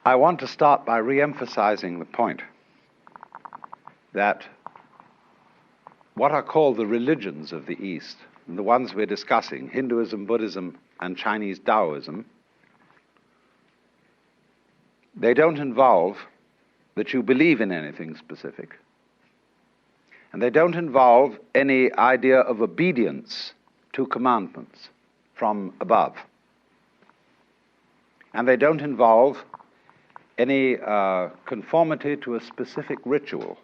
I want to start by re-emphasizing the point that what are called the religions of the East, and the ones we're discussing, Hinduism, Buddhism, and Chinese Taoism, they don't involve that you believe in anything specific. And they don't involve any idea of obedience to commandments from above. And they don't involve any conformity to a specific ritual,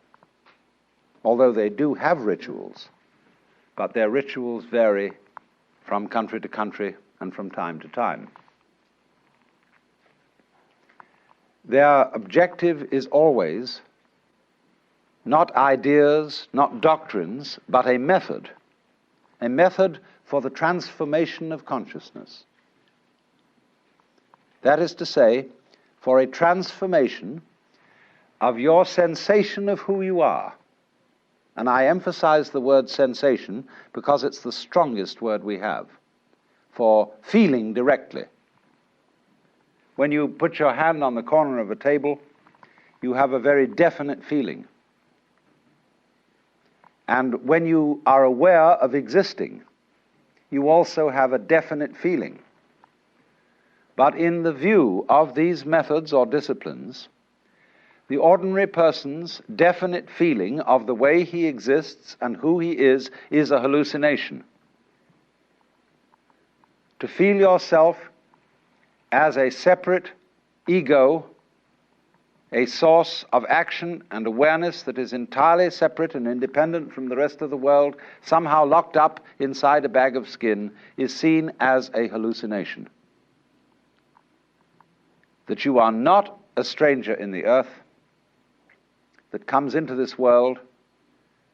although they do have rituals, but their rituals vary from country to country and from time to time. Their objective is always not ideas, not doctrines, but a method for the transformation of consciousness. That is to say, for a transformation of your sensation of who you are. And I emphasize the word sensation because it's the strongest word we have for feeling directly. When you put your hand on the corner of a table, you have a very definite feeling. And when you are aware of existing, you also have a definite feeling. But in the view of these methods or disciplines, the ordinary person's definite feeling of the way he exists and who he is a hallucination. To feel yourself as a separate ego, a source of action and awareness that is entirely separate and independent from the rest of the world, somehow locked up inside a bag of skin, is seen as a hallucination. That you are not a stranger in the earth, that comes into this world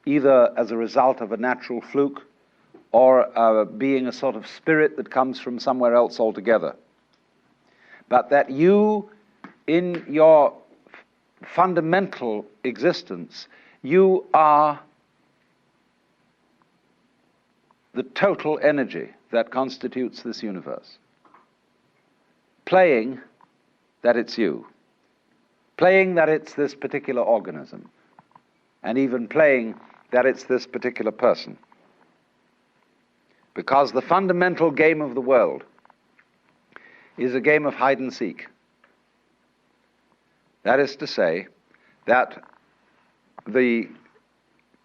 either as a result of a natural fluke or being a sort of spirit that comes from somewhere else altogether. But that you, in your fundamental existence, you are the total energy that constitutes this universe. Playing that it's you. Playing that it's this particular organism. And even playing that it's this particular person. Because the fundamental game of the world is a game of hide and seek. That is to say, that the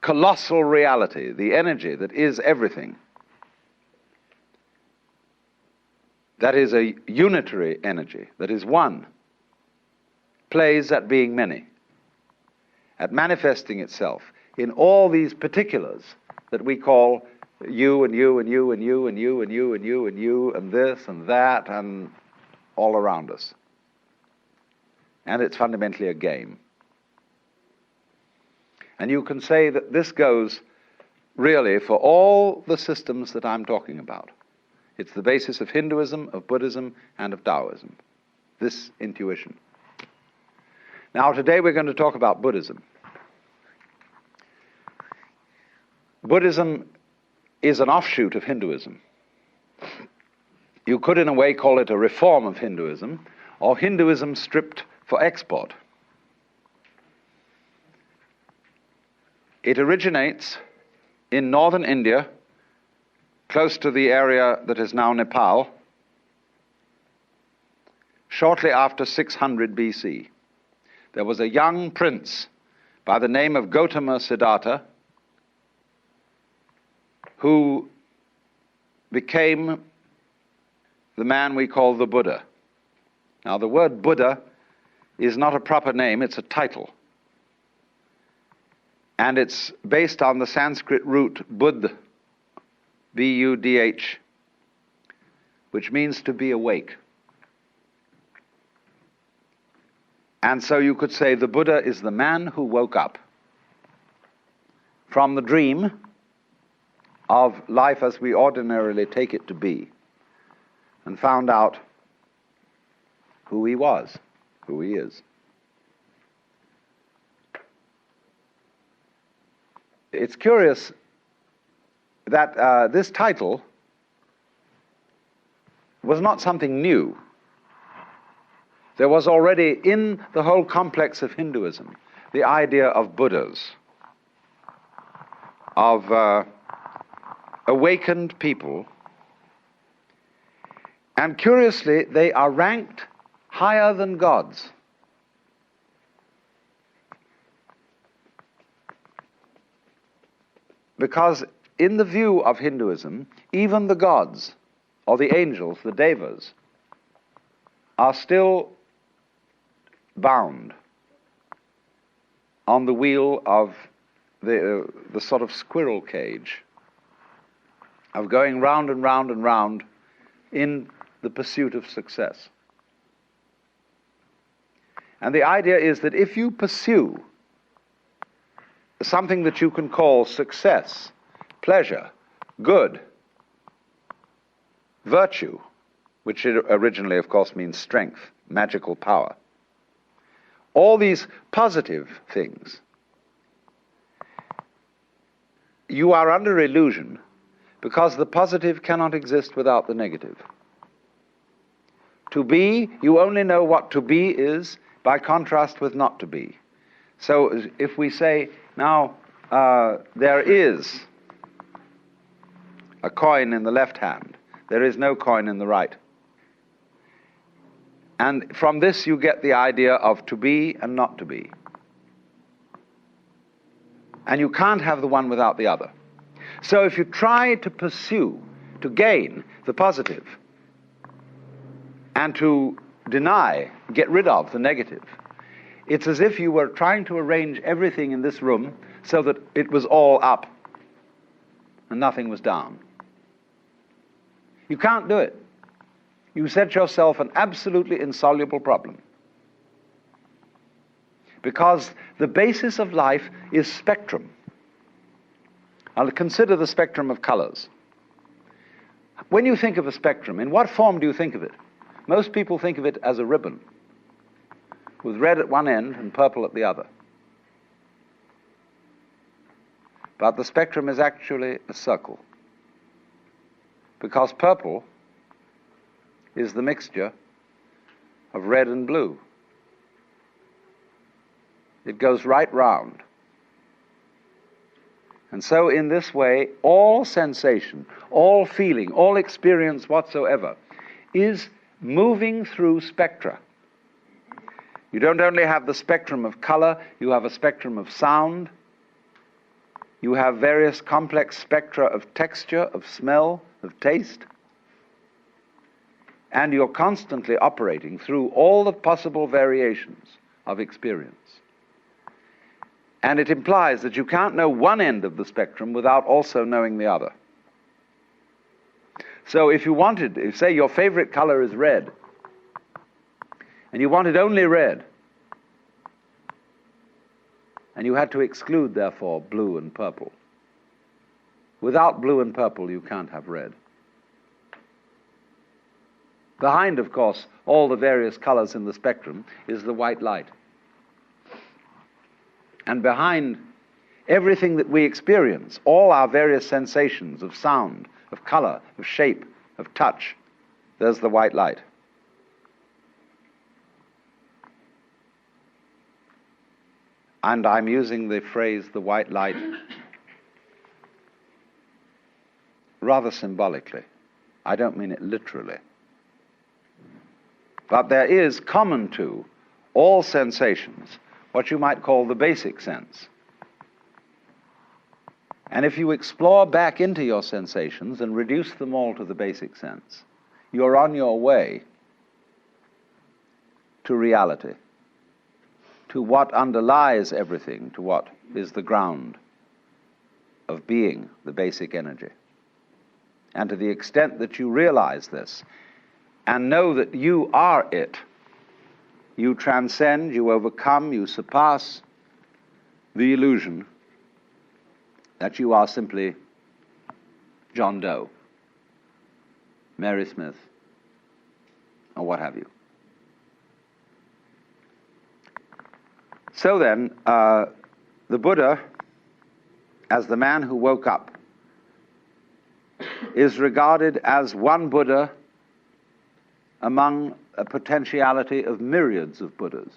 colossal reality, the energy that is everything, that is a unitary energy, that is one, plays at being many, at manifesting itself in all these particulars that we call you and you and you and you and you and you and you and you and this and that and all around us. And it's fundamentally a game. And you can say that this goes really for all the systems that I'm talking about. It's the basis of Hinduism, of Buddhism, and of Taoism, this intuition. Now today we're going to talk about Buddhism. Buddhism is an offshoot of Hinduism. You could in a way call it a reform of Hinduism, or Hinduism stripped for export. It originates in northern India, close to the area that is now Nepal, shortly after 600 BC. There was a young prince by the name of Gautama Siddhartha who became the man we call the Buddha. Now, the word Buddha is not a proper name, it's a title. And it's based on the Sanskrit root Buddh, B-U-D-H, which means to be awake. And so you could say the Buddha is the man who woke up from the dream of life as we ordinarily take it to be, and found out who he was, who he is. It's curious that this title was not something new. There was already in the whole complex of Hinduism the idea of Buddhas, of awakened people, and curiously they are ranked higher than gods. Because in the view of Hinduism, even the gods, or the angels, the devas, are still bound on the wheel of the sort of squirrel cage of going round and round and round in the pursuit of success. And the idea is that if you pursue something that you can call success, pleasure, good, virtue, which originally, of course, means strength, magical power, all these positive things, you are under illusion because the positive cannot exist without the negative. To be, you only know what to be is by contrast with not to be. So if we say, now, there is a coin in the left hand, there is no coin in the right. And from this you get the idea of to be and not to be. And you can't have the one without the other. So if you try to pursue, to gain the positive, and to deny, get rid of the negative, it's as if you were trying to arrange everything in this room so that it was all up and nothing was down. You can't do it. You set yourself an absolutely insoluble problem. Because the basis of life is spectrum. I'll consider the spectrum of colors. When you think of a spectrum, in what form do you think of it? Most people think of it as a ribbon, with red at one end and purple at the other. But the spectrum is actually a circle, because purple is the mixture of red and blue. It goes right round. And so in this way, all sensation, all feeling, all experience whatsoever is moving through spectra. You don't only have the spectrum of color, you have a spectrum of sound, you have various complex spectra of texture, of smell, of taste, and you're constantly operating through all the possible variations of experience. And it implies that you can't know one end of the spectrum without also knowing the other. So if you wanted, if say your favorite color is red, and you wanted only red, and you had to exclude, therefore, blue and purple. Without blue and purple, you can't have red. Behind, of course, all the various colors in the spectrum is the white light. And behind everything that we experience, all our various sensations of sound, of color, of shape, of touch, there's the white light. And I'm using the phrase the white light rather symbolically. I don't mean it literally. But there is common to all sensations what you might call the basic sense. And if you explore back into your sensations and reduce them all to the basic sense, you're on your way to reality, to what underlies everything, to what is the ground of being, the basic energy. And to the extent that you realize this and know that you are it, you transcend, you overcome, you surpass the illusion that you are simply John Doe, Mary Smith, or what have you. So then, the Buddha, as the man who woke up, is regarded as one Buddha among a potentiality of myriads of Buddhas.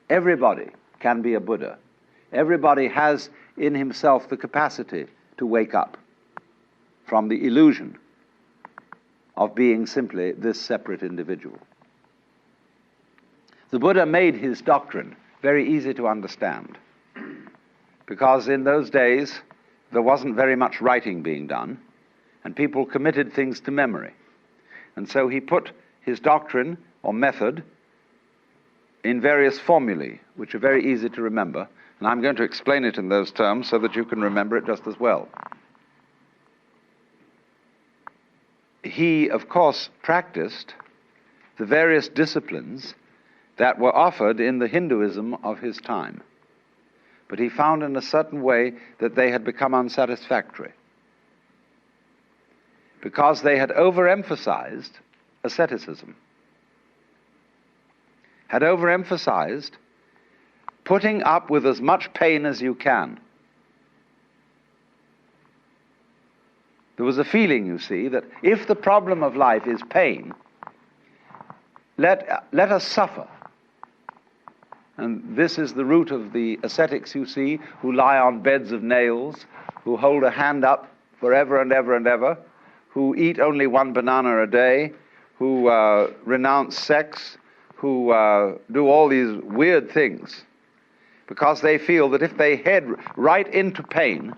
Everybody can be a Buddha. Everybody has in himself the capacity to wake up from the illusion of being simply this separate individual. The Buddha made his doctrine very easy to understand, because in those days there wasn't very much writing being done, and people committed things to memory. And so he put his doctrine or method in various formulae, which are very easy to remember, and I'm going to explain it in those terms so that you can remember it just as well. He, of course, practiced the various disciplines that were offered in the Hinduism of his time, but he found in a certain way that they had become unsatisfactory, because they had overemphasized asceticism, had overemphasized putting up with as much pain as you can. There was a feeling, you see, that if the problem of life is pain, let us suffer. And this is the root of the ascetics, you see, who lie on beds of nails, who hold a hand up forever and ever and ever, who eat only one banana a day, who renounce sex, who do all these weird things, because they feel that if they head right into pain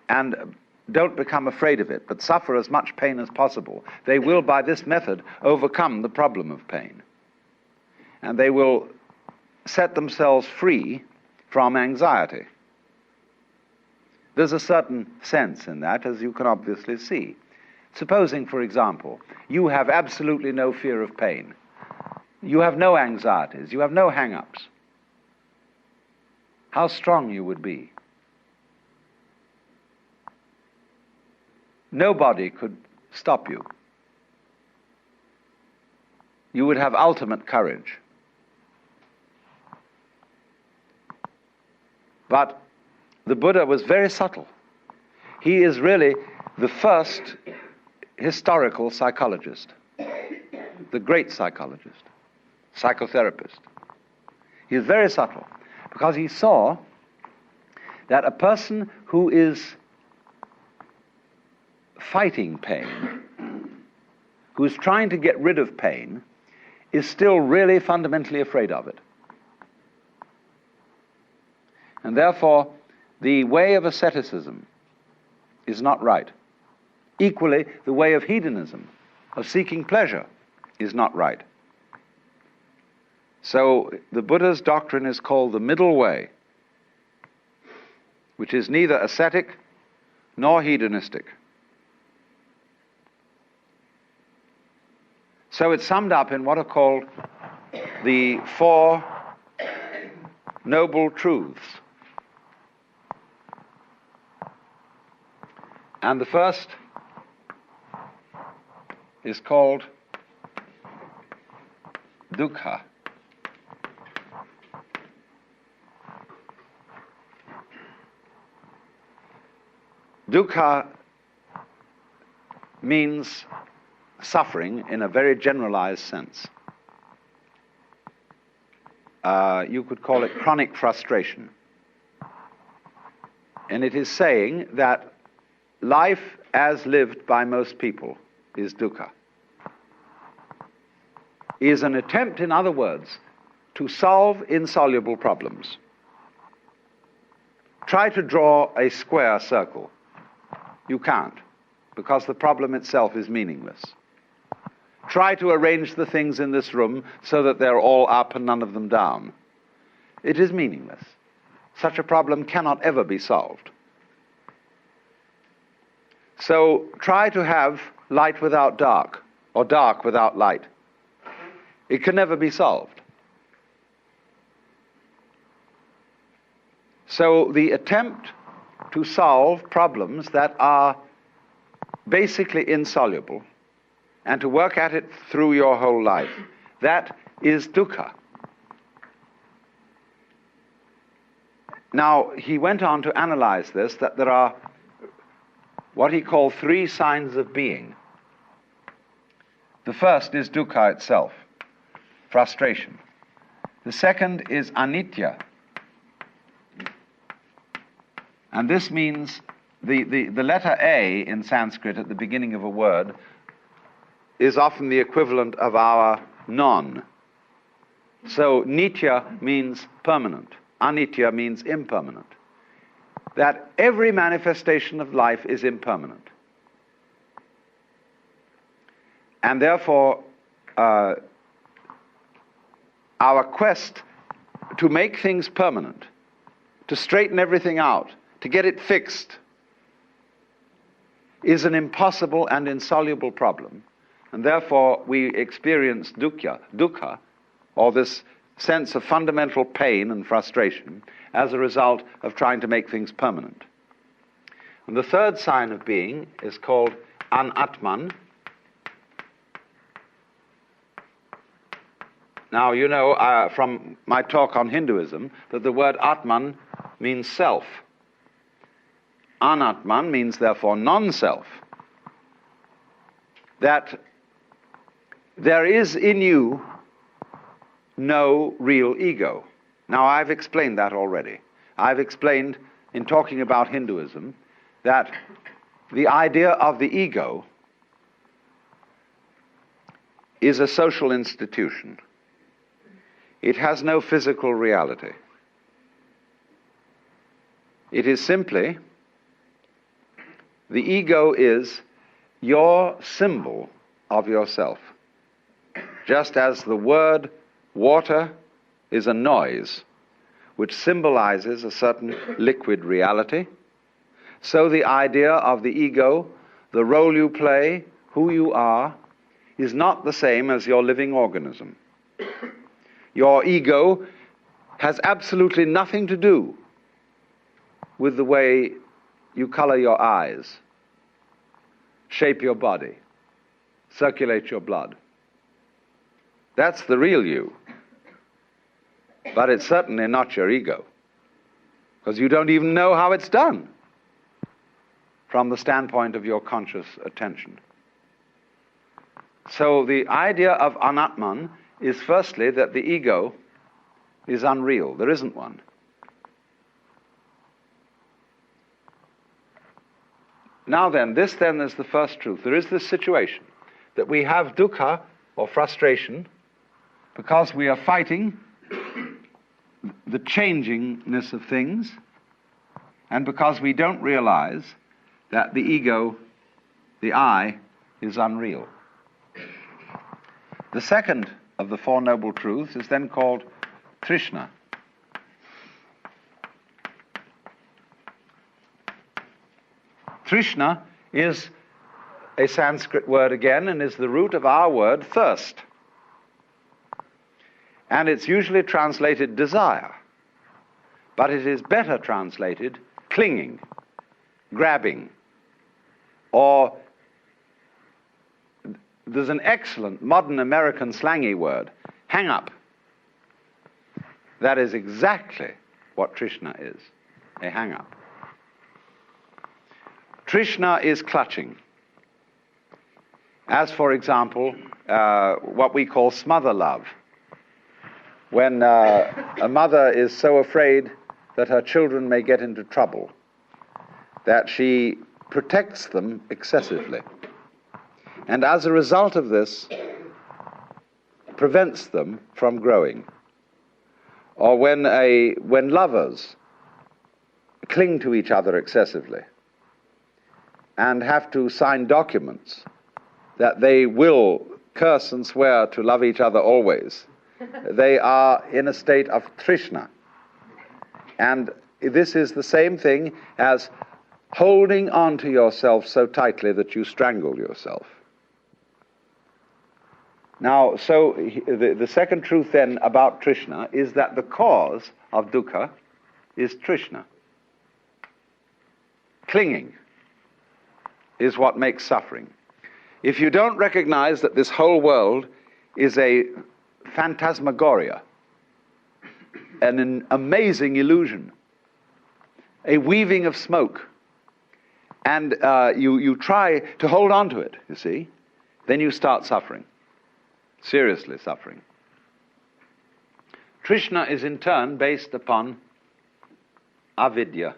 and don't become afraid of it, but suffer as much pain as possible, they will, by this method, overcome the problem of pain. And they will set themselves free from anxiety. There's a certain sense in that, as you can obviously see. Supposing, for example, you have absolutely no fear of pain. You have no anxieties. You have no hang-ups. How strong you would be. Nobody could stop you. You would have ultimate courage. But the Buddha was very subtle. He is really the first historical psychologist, the great psychologist, psychotherapist. He is very subtle, because he saw that a person who is fighting pain, who is trying to get rid of pain, is still really fundamentally afraid of it. And therefore, the way of asceticism is not right. Equally, the way of hedonism, of seeking pleasure, is not right. So the Buddha's doctrine is called the middle way, which is neither ascetic nor hedonistic. So it's summed up in what are called the Four Noble Truths. And the first is called dukkha. Dukkha means suffering in a very generalized sense. You could call it chronic frustration. And it is saying that life as lived by most people is dukkha. Is an attempt, in other words, to solve insoluble problems. Try to draw a square circle. You can't, because the problem itself is meaningless. Try to arrange the things in this room so that they're all up and none of them down. It is meaningless. Such a problem cannot ever be solved. So try to have light without dark, or dark without light. It can never be solved. So the attempt to solve problems that are basically insoluble, and to work at it through your whole life, that is dukkha. Now, he went on to analyze this, that there are what he called three signs of being. The first is dukkha itself, frustration. The second is anitya. And this means the letter A in Sanskrit at the beginning of a word is often the equivalent of our non. So nitya means permanent. Anitya means impermanent. That every manifestation of life is impermanent. And therefore, our quest to make things permanent, to straighten everything out, to get it fixed, is an impossible and insoluble problem. And therefore, we experience dukkha, or this sense of fundamental pain and frustration, as a result of trying to make things permanent. And the third sign of being is called anatman. Now, you know from my talk on Hinduism that the word atman means self. Anatman means, therefore, non-self. That there is in you no real ego. Now, I've explained that already. I've explained, in talking about Hinduism, that the idea of the ego is a social institution. It has no physical reality. It is simply, the ego is your symbol of yourself. Just as the word water is a noise which symbolizes a certain liquid reality, so the idea of the ego, the role you play, who you are, is not the same as your living organism. Your ego has absolutely nothing to do with the way you color your eyes, shape your body, circulate your blood. That's the real you. But it's certainly not your ego, because you don't even know how it's done from the standpoint of your conscious attention. So the idea of anatman is firstly that the ego is unreal. There isn't one. Now then, this then is the first truth. There is this situation that we have dukkha, or frustration, because we are fighting the changingness of things, and because we don't realize that the ego, the I, is unreal. The second of the Four Noble Truths is then called Trishna. Trishna is a Sanskrit word again, and is the root of our word thirst. And it's usually translated desire, but it is better translated clinging, grabbing, or there's an excellent modern American slangy word, hang up. That is exactly what Trishna is, a hang up. Trishna is clutching. As, for example, what we call smother love. When a mother is so afraid that her children may get into trouble that she protects them excessively. And as a result of this, prevents them from growing. Or when lovers cling to each other excessively and have to sign documents that they will curse and swear to love each other always, they are in a state of trishna. And this is the same thing as holding on to yourself so tightly that you strangle yourself. Now, so the second truth then about Trishna is that the cause of dukkha is Trishna. Clinging is what makes suffering. If you don't recognize that this whole world is a phantasmagoria, an amazing illusion, a weaving of smoke, and you try to hold on to it, you see, then you start suffering. seriously suffering. Trishna is in turn based upon avidya.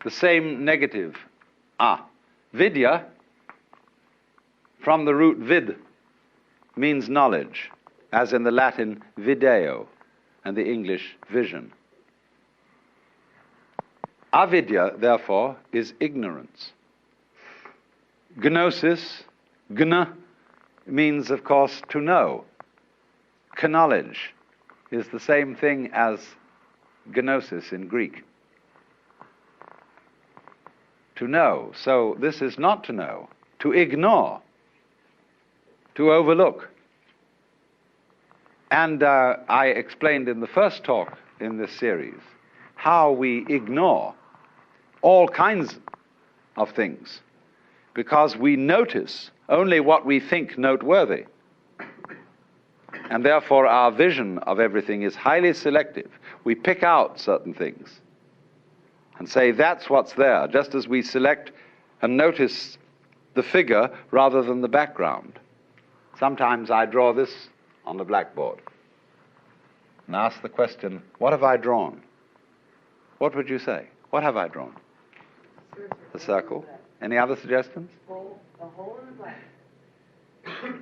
The same negative, vidya, from the root vid, means knowledge, as in the Latin video and the English vision. Avidya, therefore, is ignorance. Gnosis, gna, means, of course, to know. Knowledge is the same thing as gnosis in Greek. To know. So this is not to know, to ignore, to overlook. And I explained in the first talk in this series how we ignore all kinds of things because we notice only what we think noteworthy. And therefore our vision of everything is highly selective. We pick out certain things and say that's what's there, just as we select and notice the figure rather than the background. Sometimes I draw this on the blackboard and ask the question, what have I drawn? What would you say? What have I drawn? A circle. Any other suggestions? A hole in the black.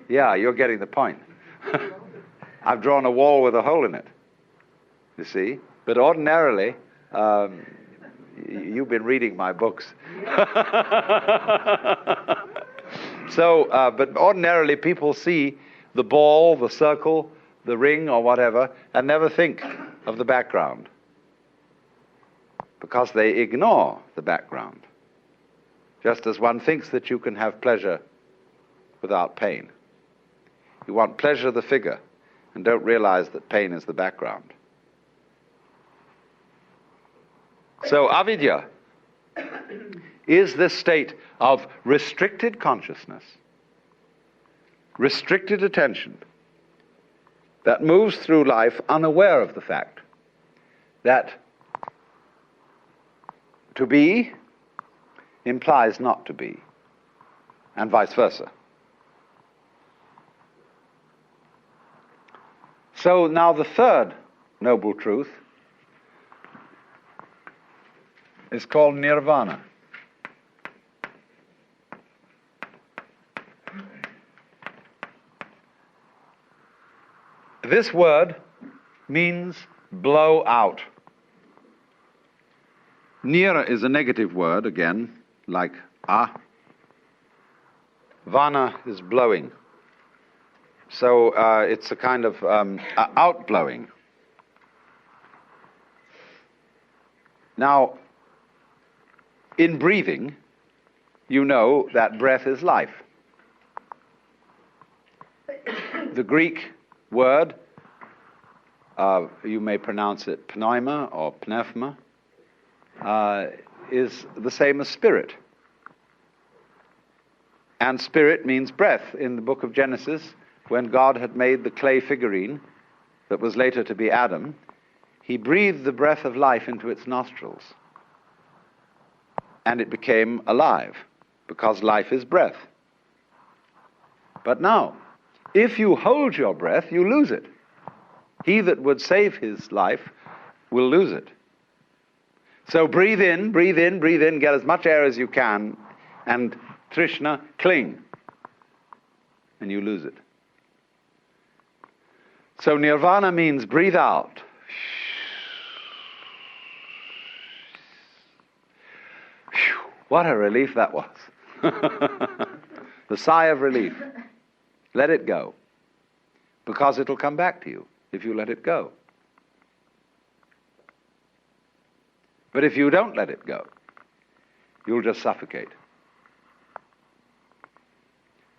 Yeah, you're getting the point. I've drawn a wall with a hole in it, you see. But ordinarily, you've been reading my books. But ordinarily people see the ball, the circle, the ring or whatever, and never think of the background because they ignore the background. Just as one thinks that you can have pleasure without pain. You want pleasure of the figure and don't realize that pain is the background. So avidya is this state of restricted consciousness, restricted attention, that moves through life unaware of the fact that to be implies not to be, and vice versa. So now the third noble truth is called nirvana. This word means blow out. Nira is a negative word, again, like Vana is blowing. So it's a kind of outblowing. Now, in breathing, you know that breath is life. The Greek word, you may pronounce it pneuma or pneuma, is the same as spirit. And spirit means breath. In the book of Genesis, when God had made the clay figurine that was later to be Adam, he breathed the breath of life into its nostrils. And it became alive, because life is breath. But now, if you hold your breath, you lose it. He that would save his life will lose it. So breathe in, breathe in, breathe in, get as much air as you can, and Trishna, cling, and you lose it. So nirvana means breathe out. What a relief that was. The sigh of relief. Let it go. Because it'll come back to you if you let it go. But if you don't let it go, you'll just suffocate.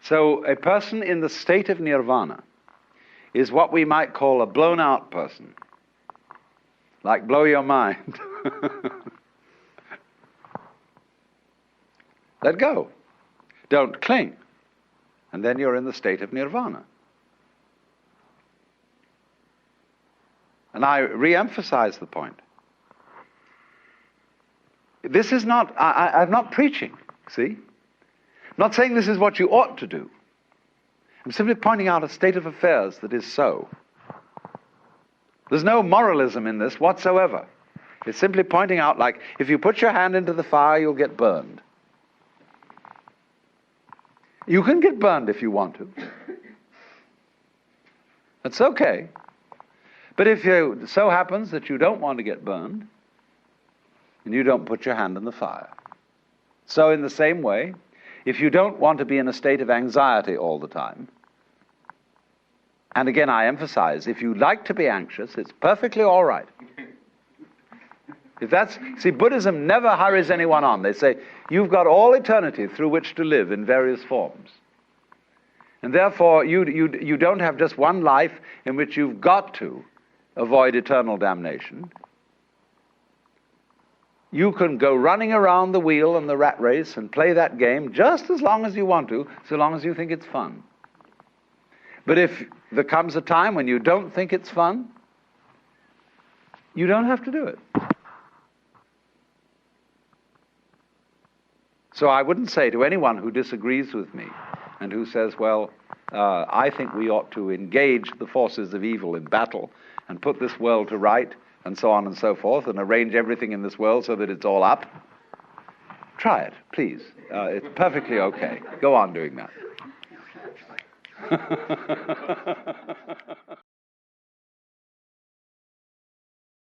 So a person in the state of nirvana is what we might call a blown out person. Like blow your mind. Let go. Don't cling. And then you're in the state of nirvana. And I re-emphasize the point. This is not, I'm not preaching, see? not saying this is what you ought to do. I'm simply pointing out a state of affairs that is so. There's no moralism in this whatsoever. It's simply pointing out, like, if you put your hand into the fire, you'll get burned. You can get burned if you want to. That's okay. But if it so happens that you don't want to get burned, then you don't put your hand in the fire. So in the same way, if you don't want to be in a state of anxiety all the time, and again I emphasize, if you like to be anxious, it's perfectly all right. See, Buddhism never hurries anyone on. They say, you've got all eternity through which to live in various forms. And therefore, you don't have just one life in which you've got to avoid eternal damnation. You can go running around the wheel and the rat race and play that game just as long as you want to, so long as you think it's fun. But if there comes a time when you don't think it's fun, you don't have to do it. So I wouldn't say to anyone who disagrees with me and who says, well, I think we ought to engage the forces of evil in battle and put this world to right and so on and so forth and arrange everything in this world so that it's all up. Try it, please. It's perfectly okay. Go on doing that.